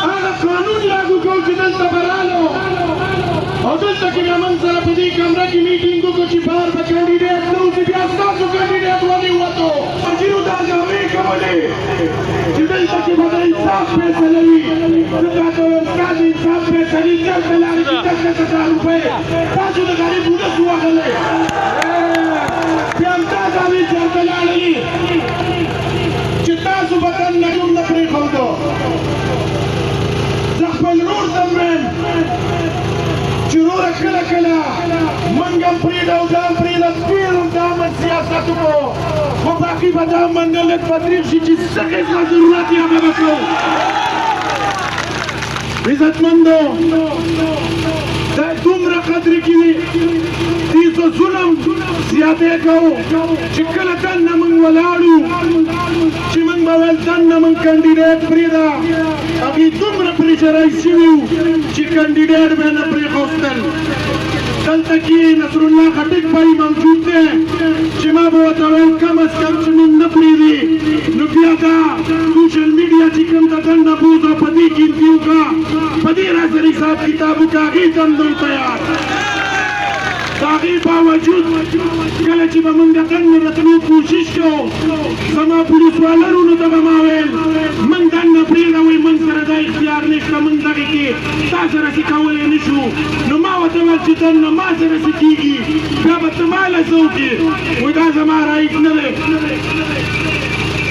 هغه قانون لاګو کوو چې دلته به رالو او دلته کې بیا موږ سره په دې کمره کې میټینګ وکړو چې بهر به کینډیډیټ نه و چې بیا ستاسو کینډیډیټ ولې ووتو وزیرو دا ګامې کولې چې دلته کې به د انصاف فیصله وي ځکه ته وایم ستا د انصاف فیصلې چېرته لاړې چې 10,000 روپۍ تاسو د غریب ولس ووهلې بیا همدا ګامې چېرته لاړلې چې تاسو وطن نه کوم نه پرېښودو زه خپل ورور ته وایم چې وروره کله کله موږ هم پرېږده او دا هم پرېږده ډېر هم دا من سیاست وکړو خو باقي به دا منډه لږ بدرېږ شي چې څه قسمه ضرورت یې هغه به کوو عزتمندو دا دومره قدرې کې وي دې ته ظلم زیاتې کوو چې کله دننه موږ ولاړو چې موږ به ویل دننه موږ کینډیډیټ پرېږده هغې دومره پرېشرایز شوي وو چې کینډیډیټ به یې نه پرېښودل دلته کې نصرالله خټک بھائی موجود دی چې ما به ورته ویل کم از کم چې موږ نه پرېږدي نو بیا دا سوشل میډیا چې کوم د دننه بوځ او په دې کې انټرویو کړه په دې را سره حساب کتاب وکړه هغې ته هم دوی تیار د هغې باوجود کله چې به موږ د دننه راتلو کوشش کوو زما پولیسوالرونو ته به ما ویل موږ دننه پرېږده وایي موږ سره دا اختیار نشته موږ دغې کې تا سره څه کولی نه شو نو ما ورته ویل چې دننه ما سره څه کېږي بیا به ته ما له څه وکړې وایي دا زما رایټ نه دی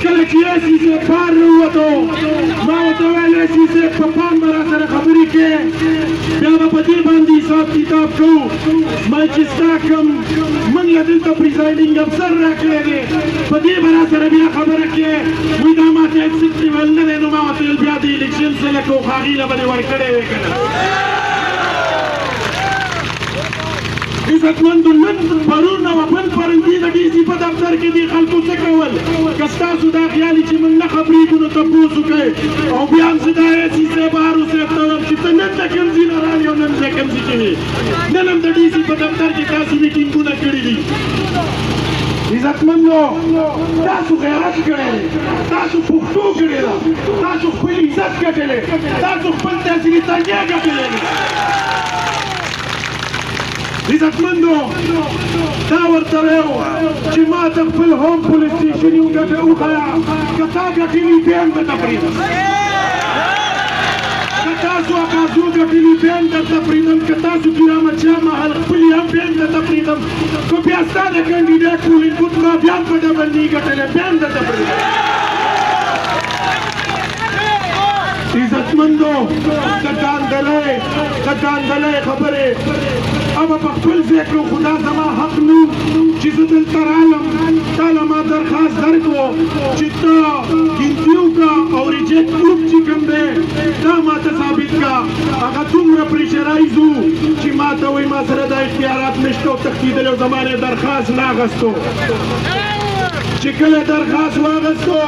کله چې ایسي صاحب بهر راووتو ما ورته ویل ایسي صاحب په پام به را سره خبرې کوې بیا به په دې باندې حساب کتاب کوو ما چې ستا کوم موږ له دلته پریزایډینګ افسر راکړی دی په دې به را سره بیا خبره کوې وایي دا ما ته اکسپټیبل نه دی نو ما ورته ویل بیا د الیکشن سله کوو خو هغې له به دې ورکړی وې که نه عزتمندو نن پرون او بل پرندې د ډي سي په دفتر کې دي خلکو څه کول که ستاسو دا خیال چې موږ نه خبرېږو نو تپوس وکړئ او بیا هم زه دا ایسي صاحب هارو صاحب ته وایم چې ته نن د کوم ځای نه رالې او نن زه کوم ځای کې وې نن هم د ډي سي په دفتر کې تاسو میټینګونه کړي دي عزتمندو تاسو غیرت کړی دی تاسو پښتو کړې ده تاسو خپل عزت ګټلی تاسو خپل تحصیلي تنګې ګټلی دی عزتمندو دا ورته ویو چې ما ته خپل هوم پولیس سټیشن یو ګټه وښیه که تا ګټلي بیا هم درته پرېږدم که تاسو اکازو ګټلي بیا هم درته پرېږدم که تاسو ګرامت شاه محل خپلې هم بیا هم درته پرېږدم که بیا ستا د کینډیډیټ پولینګ بوت ما بیا هم په ډبل نه ګټلی بیا هم درته پرېږدم عزتمندو د داندلۍ خبرې اما په خپل ځای کې خو دا زما حق نه چې زه دلته رالم تا له ما درخواست درکړو چې ته ګنتي وکړه او ریجیکټ پروف چې کوم دی دا ما ته ثابت کړه هغه دومره پریشرایز وو چې ما ته وایي ما سره دا اختیارات نشته او تښتېدلی او زما نه درخواست نه اخیستو چې کله درخواست واخیستو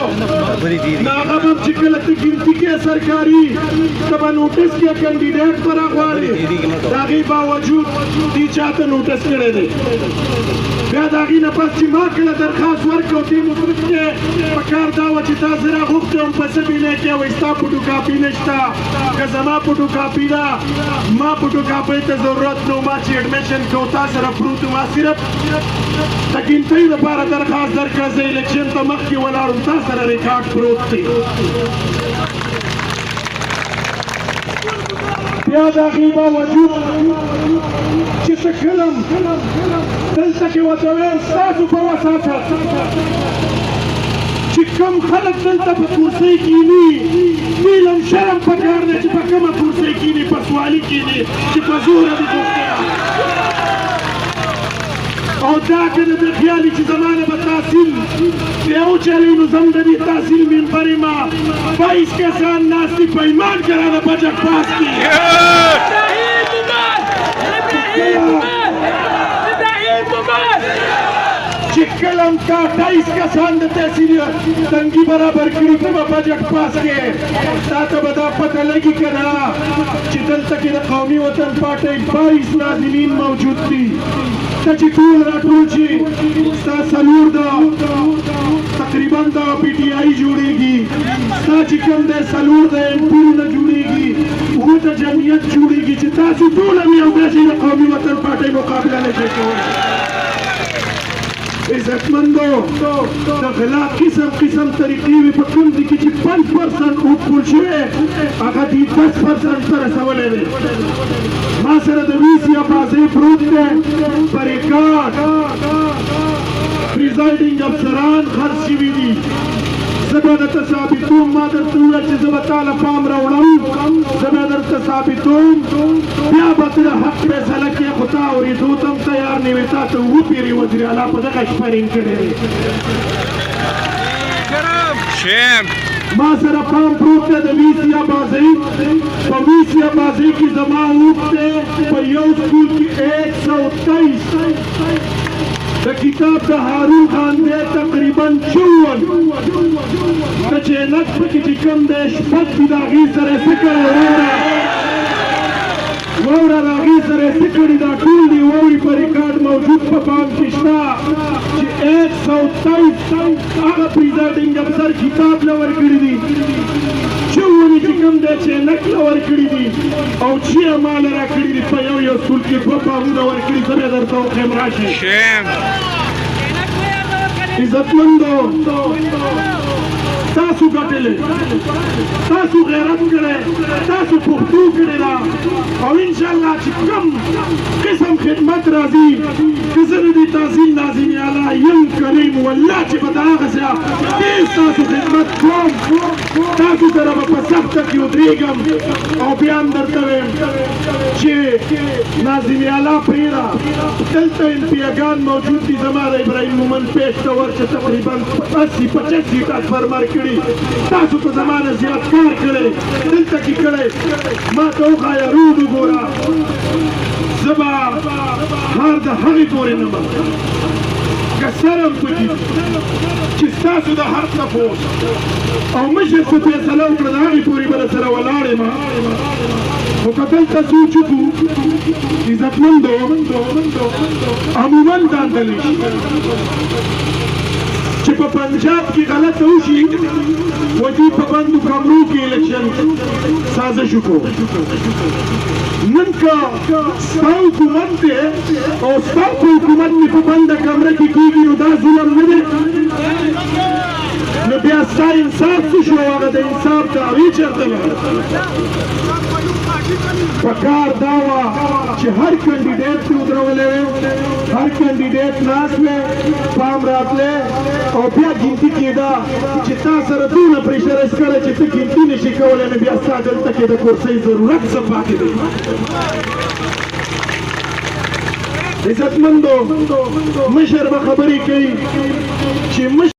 نو هغه به چې کله ته ګنتي کې سرکاري ته به نوټس کې کینډیډیټ به راغواړې د هغې باوجود دې چاته نوټس کړی دی بیا د هغې نه پس چې ما کله درخواست ورکړو دې مصرف کې په کار دا وه چې تا زه راغوښتی وم په څه بینی کې وایي ستا فوټوکاپي نشته که زما فوټوکاپي ده ما فوټوکاپۍ ته ضرورت نه ما چې اډمیشن کوو تا سره پروت ما صرف د ګنتۍ لپاره درخواست درکړه زه الیکشن ته مخکې ولاړم تا سره ریکارډ پروت دی بیا د هغې باوجود چې څه کلم دلته کې ورته ویل ستاسو په وساطت چې کوم خلک دلته په کرسۍ کښېني دوی له هم شرم پکار دی چې په کومه کرسۍ کښېني په سوالي کښېني چې په زوره دې پوښتنه او دا که د ده خیالي چې زما نه به تحصیل بیا وچلوي نو زه هم د دې تحصیل ممبر یم 22 کسان ناست دي په ایمان کې رانه بجټ پاس کړي چې کله هم تا 28 کسان د تحصیل تنګي برابر کړي ته به بجټ پاس کې تا ته به دا پته لګي که نه چې دلته کې د قومي وطن پارټۍ 22 ناظمین موجود دي ته چې ټول راټول شي ستا څلور د تقریبا د پی ټي آی جوړېږي ستا چې کوم دی څلور د ایم پیو نه جوړېږي اووه د جمعیت جوړېږي چې تاسو ټول هم یو داسې د قومي وطن پارټۍ مقابله نه شئ کولی عزتمندو د غلا قسم قسم طریقې وي په کوم ځای کې چې 5% وټکول شوی هغه دې 10% ته رسولی دی ما سره د ویسي ابازۍ پروت دی په ریکارډ پریزایډینګ افسران خرڅ شوي دي زه به درته ثابتوم ما درته وویل چې زه به تا له پام راوړم زه به درته ثابتوم بیا به ته د حق فیصله کې خو تا اورېدو ته هم تیار نه وې تا ته اووه پیرې وزیر اعلی په دغه شپه رینګ کړی دی ما سره پام پروت دی د ویسي ابازۍ په ویسي ابازۍ کې زما اوږد دی په یو سکول کې 123 د کتاب د هارون خان دی تقریبا 54 د چینک پکې چې کوم دی شپږ دي د هغې سره یې څه کړی واوره د هغې سره یې څه کړي دا ټول دي واورې په ریکارډ موجود په پام کې شته چې 123 هغه پریزایډینګ افسر کتاب له ورکړي دي چونې چې کوم دی چینک له ورکړي دي او چې ما له راکړي دي په یو یو سکول کې دوه پامونه ورکړي زه بیا درته وښیم راشي عزتمندو تاسو ګټلې تاسو غیرت کړی تاسو پښتو کړې ده او انشاءالله چې کوم قسم خدمت راځي که زه د دې تحصیل ناظم اعلی یم کریم والله چې به د هغه څه ډېر ستاسو خدمت کوم تاسو سره به په سخته کې ودرېږم او بیا هم درته وایم چې ناظم اعلی پرېږده دلته امپیاګان موجود دي زما د ابراهیم مومند پیش ته ورشه تقریبا 80-85 سیټه فرمر کړي تاسو په زمانه زیات کار کړی دلته کې کړی ما ته وښایه رود وګوره زه به هر د هغې پورې نه بم که سر هم پکې چې ستاسو د هر تپوس او مشر څه فیصله وکړه د هغې پورې به درسره ولاړ یم خو که دلته سوچ وکړو عزتمندو عموما داندلی چې په پنجاب کې غلطه وشي ودي په بندو کمرو کې الیکشن سازش وکړو نن که ستا حکومت دی او ستا په حکومت مې په بنده کمره کې کېږي نو دا ظلم نه دی نو بیا ستا انصاف څه شو هغه د انصاف دعوې چېرته لاړه پکار دا وه چې هر کینډیډیټ کې ودرولی وی هر کینډیډیټ ناست وی پام راتلی او بیا ګنتي کېده چې تا سره دونه پریشرایز کړی چې ته ګنتي نشي کولی نو بیا ستا دلته کې د کورسۍ ضرورت څه پاتې دی عزتمندو مشر به خبرې کوي چې